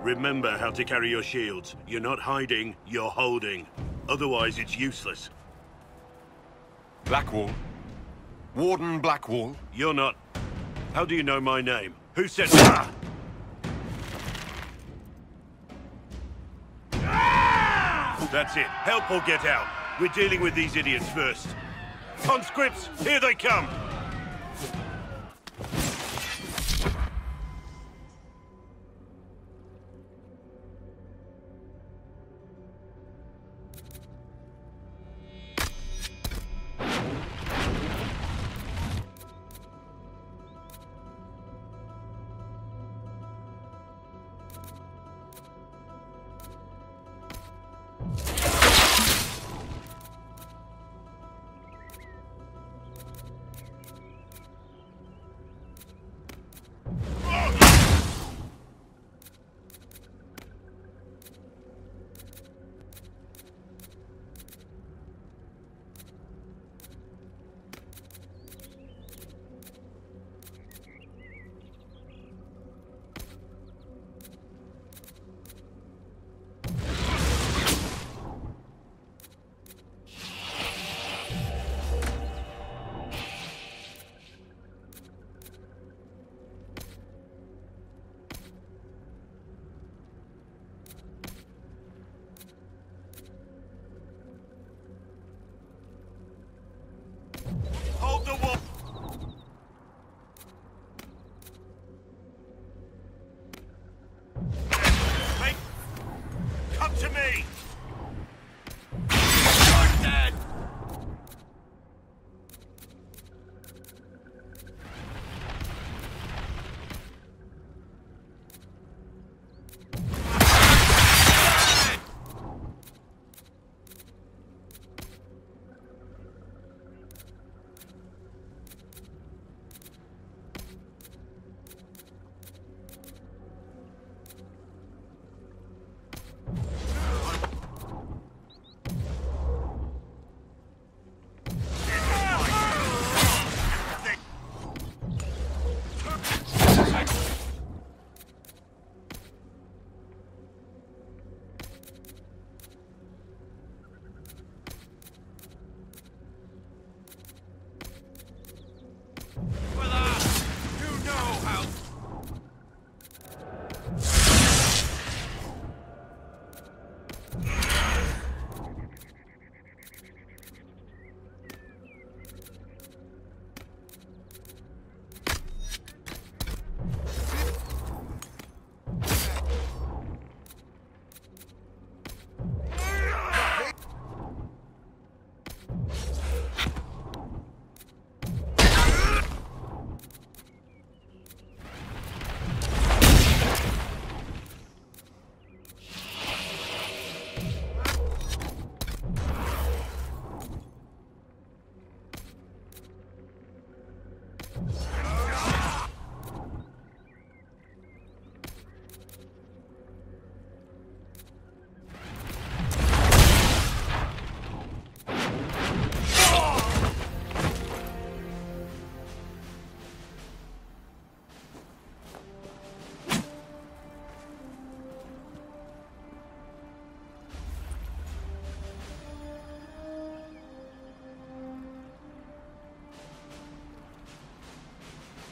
Remember how to carry your shields. You're not hiding, you're holding. Otherwise, it's useless. Blackwall. Warden Blackwall. You're not... How do you know my name? Who said... Ah! That's it. Help or get out. We're dealing with these idiots first. Conscripts, here they come! Hold the wall! Hey! Come to me! You're dead!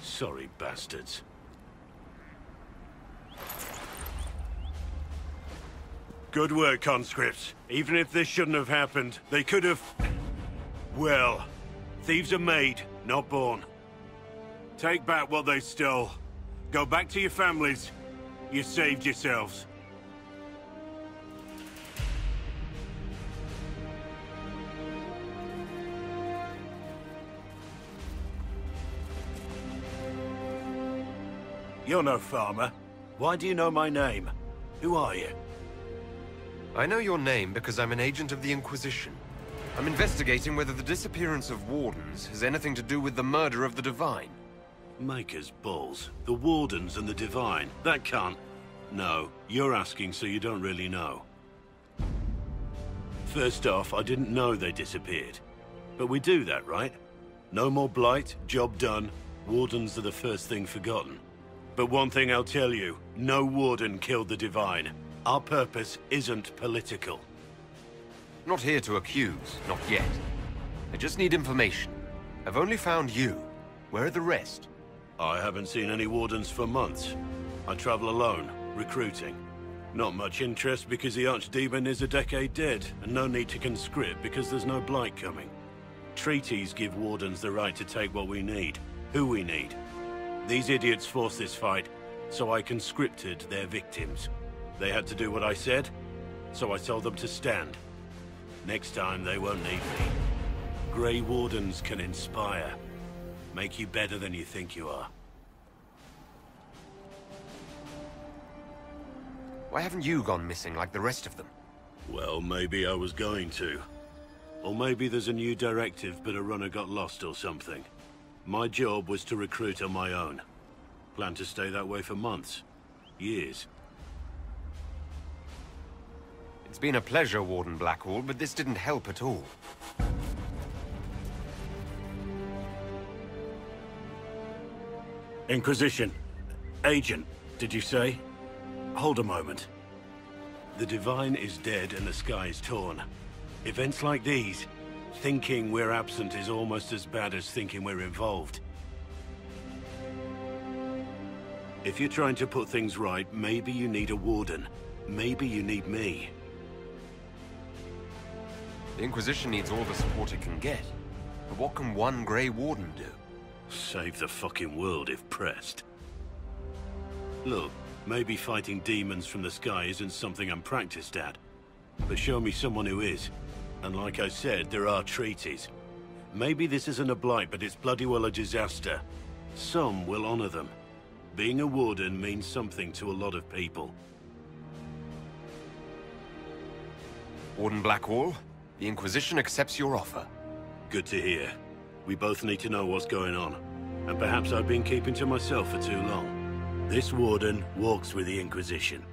Sorry, bastards. Good work, conscripts. Even if this shouldn't have happened, they could have... Well, thieves are made, not born. Take back what they stole. Go back to your families. You saved yourselves. You're no farmer. Why do you know my name? Who are you? I know your name because I'm an agent of the Inquisition. I'm investigating whether the disappearance of wardens has anything to do with the murder of the Divine. Maker's balls. The Wardens and the Divine. That can't... No, you're asking so you don't really know. First off, I didn't know they disappeared. But we do that, right? No more blight, job done. Wardens are the first thing forgotten. But one thing I'll tell you, no warden killed the Divine. Our purpose isn't political. Not here to accuse, not yet. I just need information. I've only found you. Where are the rest? I haven't seen any wardens for months. I travel alone, recruiting. Not much interest because the Archdemon is a decade dead, and no need to conscript because there's no blight coming. Treaties give wardens the right to take what we need, who we need. These idiots forced this fight, so I conscripted their victims. They had to do what I said, so I told them to stand. Next time they won't need me. Grey Wardens can inspire. Make you better than you think you are. Why haven't you gone missing like the rest of them? Well, maybe I was going to. Or maybe there's a new directive but a runner got lost or something. My job was to recruit on my own. Plan to stay that way for months. Years. It's been a pleasure, Warden Blackwall, but this didn't help at all. Inquisition. Agent, did you say? Hold a moment. The Divine is dead and the sky is torn. Events like these, thinking we're absent is almost as bad as thinking we're involved. If you're trying to put things right, maybe you need a warden. Maybe you need me. The Inquisition needs all the support it can get. But what can one Grey Warden do? Save the fucking world if pressed. Look, maybe fighting demons from the sky isn't something I'm practiced at. But show me someone who is. And like I said, there are treaties. Maybe this isn't a blight, but it's bloody well a disaster. Some will honor them. Being a warden means something to a lot of people. Warden Blackwall, the Inquisition accepts your offer. Good to hear. We both need to know what's going on. And perhaps I've been keeping to myself for too long. This warden walks with the Inquisition.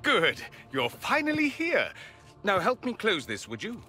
Good. You're finally here. Now help me close this, would you?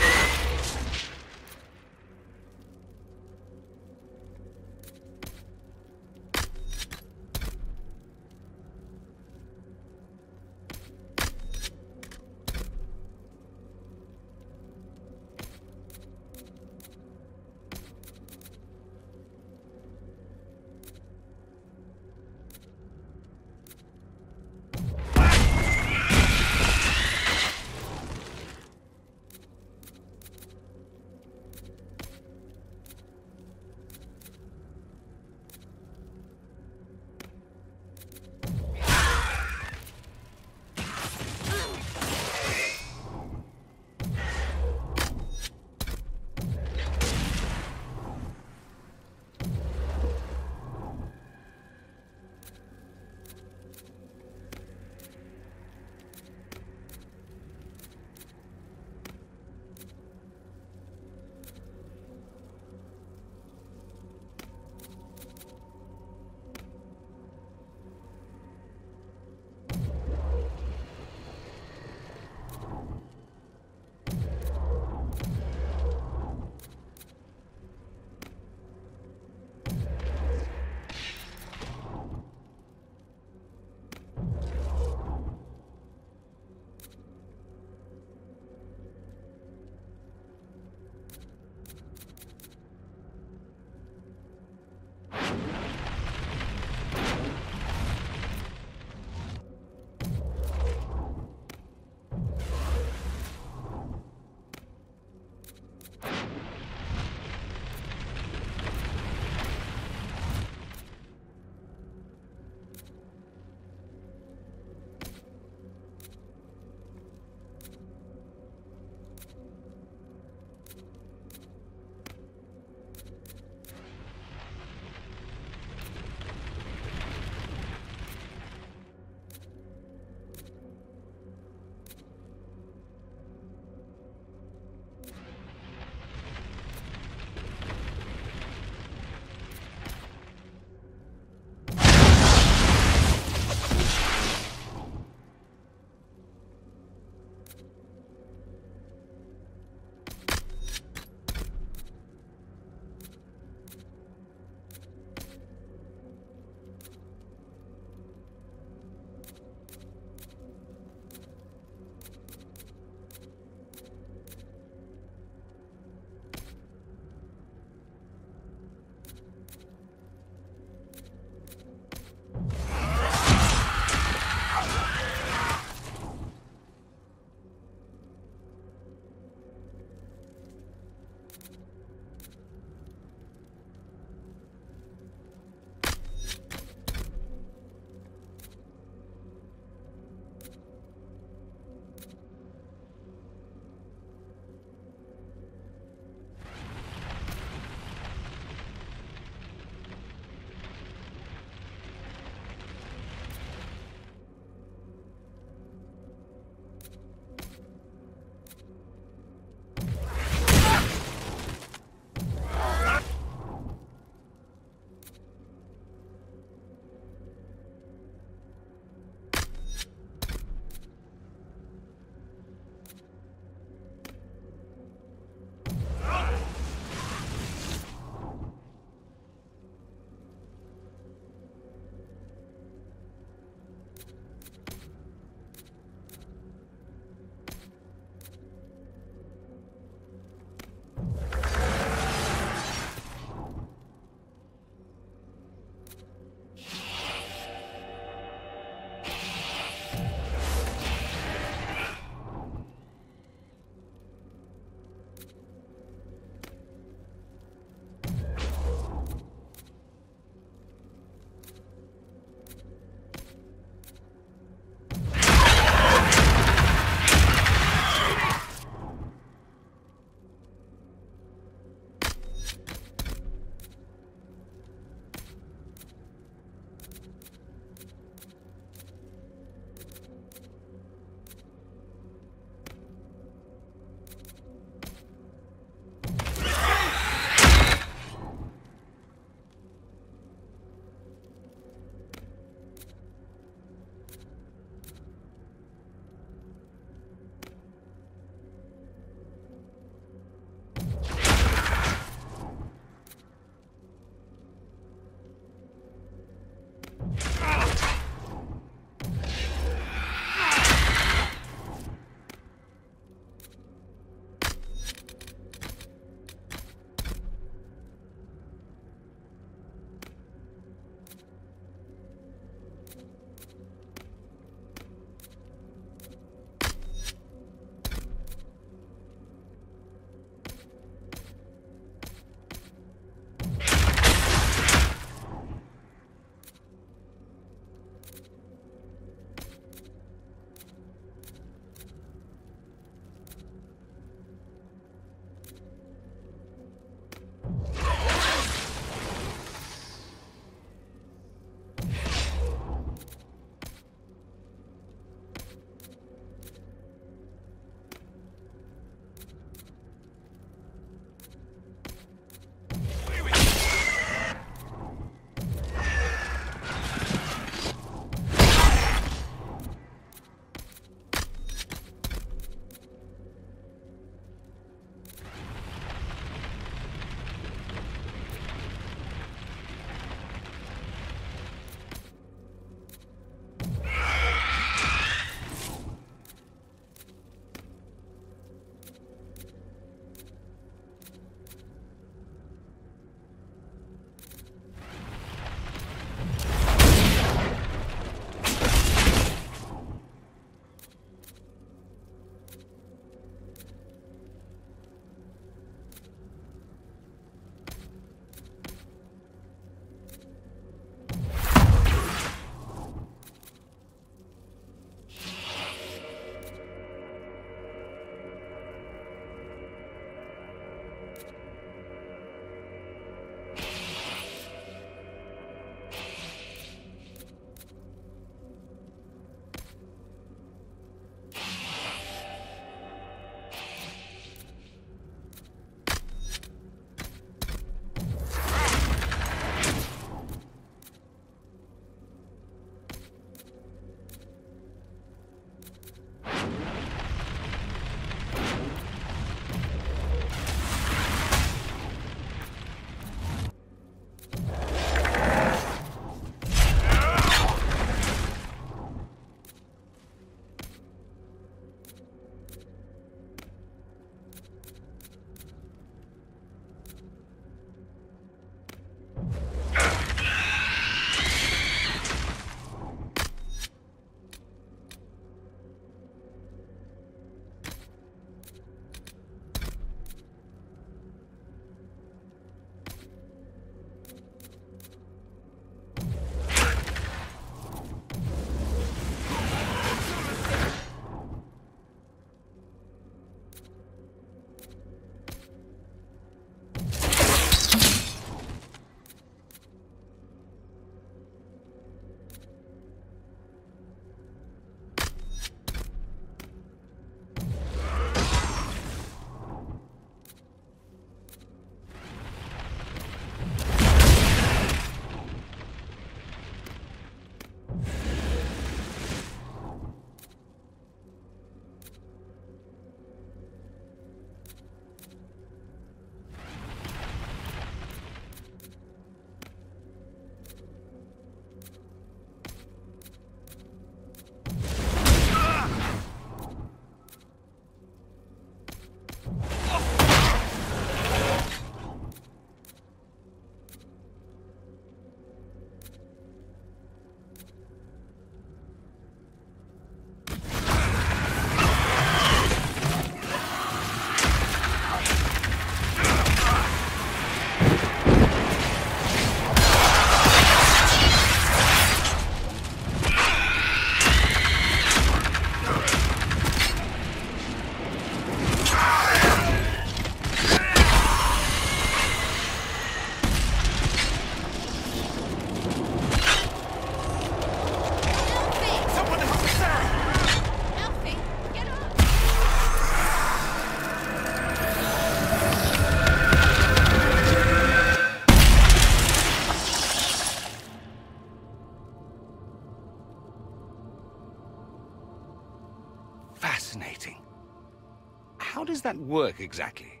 that work exactly?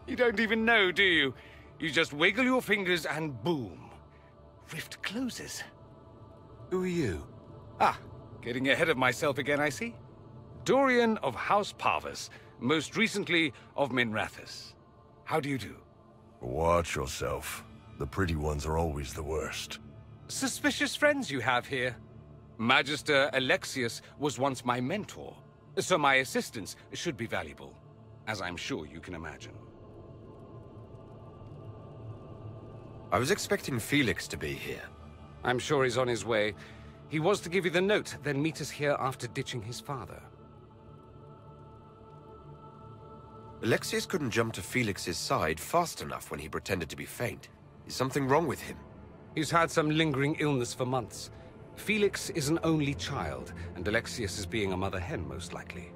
You don't even know, do you? You just wiggle your fingers and boom. Rift closes. Who are you? Ah, getting ahead of myself again, I see. Dorian of House Parvus, most recently of Minrathous. How do you do? Watch yourself. The pretty ones are always the worst. Suspicious friends you have here. Magister Alexius was once my mentor, so my assistance should be valuable, as I'm sure you can imagine. I was expecting Felix to be here. I'm sure he's on his way. He was to give you the note, then meet us here after ditching his father. Alexius couldn't jump to Felix's side fast enough when he pretended to be faint. Is something wrong with him? He's had some lingering illness for months. Felix is an only child, and Alexius is being a mother hen, most likely.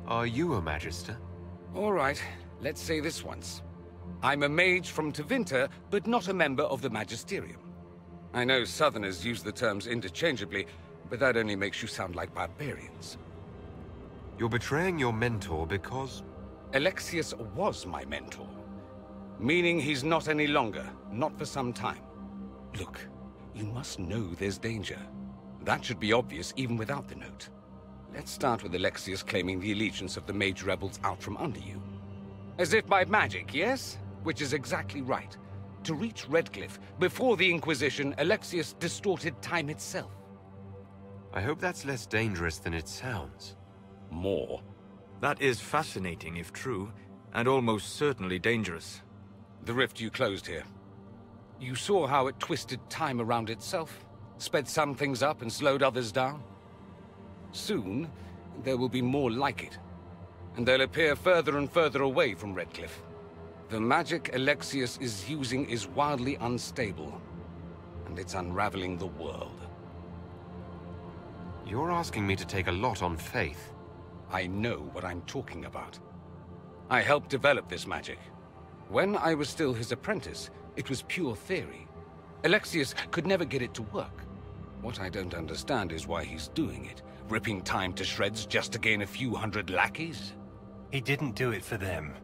Are you a Magister? All right, let's say this once. I'm a mage from Tevinter, but not a member of the Magisterium. I know Southerners use the terms interchangeably, but that only makes you sound like barbarians. You're betraying your mentor because... Alexius was my mentor. Meaning he's not any longer, not for some time. Look, you must know there's danger. That should be obvious even without the note. Let's start with Alexius claiming the allegiance of the mage rebels out from under you. As if by magic, yes? Which is exactly right. To reach Redcliffe, before the Inquisition, Alexius distorted time itself. I hope that's less dangerous than it sounds. More. That is fascinating if true, and almost certainly dangerous. The rift you closed here. You saw how it twisted time around itself, sped some things up and slowed others down. Soon, there will be more like it, and they'll appear further and further away from Redcliffe. The magic Alexius is using is wildly unstable, and it's unraveling the world. You're asking me to take a lot on faith. I know what I'm talking about. I helped develop this magic. When I was still his apprentice, it was pure theory. Alexius could never get it to work. What I don't understand is why he's doing it, ripping time to shreds just to gain a few hundred lackeys. He didn't do it for them.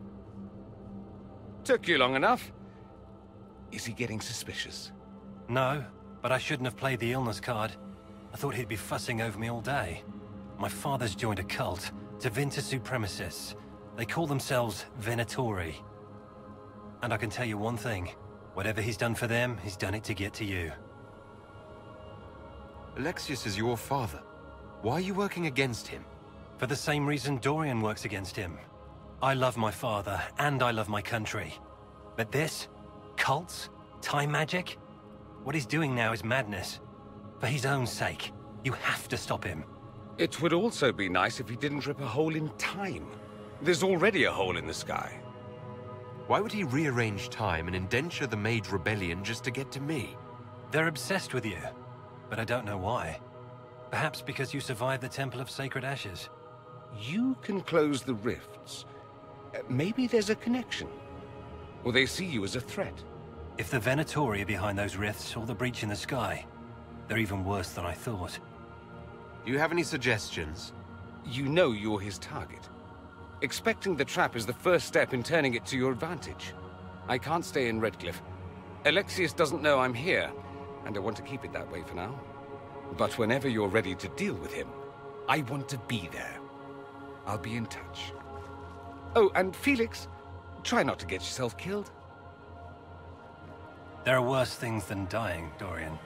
Took you long enough. Is he getting suspicious? No, but I shouldn't have played the illness card. I thought he'd be fussing over me all day. My father's joined a cult, Tevinter Supremacists. They call themselves Venatori. And I can tell you one thing. Whatever he's done for them, he's done it to get to you. Alexius is your father. Why are you working against him? For the same reason Dorian works against him. I love my father, and I love my country. But this? Cults? Time magic? What he's doing now is madness. For his own sake, you have to stop him. It would also be nice if he didn't rip a hole in time. There's already a hole in the sky. Why would he rearrange time and indenture the Mage Rebellion just to get to me? They're obsessed with you, but I don't know why. Perhaps because you survived the Temple of Sacred Ashes. You can close the rifts. Maybe there's a connection. Or they see you as a threat. If the Venatori are behind those rifts or the breach in the sky, they're even worse than I thought. Do you have any suggestions? You know you're his target. Expecting the trap is the first step in turning it to your advantage. I can't stay in Redcliffe. Alexius doesn't know I'm here, and I want to keep it that way for now. But whenever you're ready to deal with him, I want to be there. I'll be in touch. Oh, and Felix, try not to get yourself killed. There are worse things than dying, Dorian.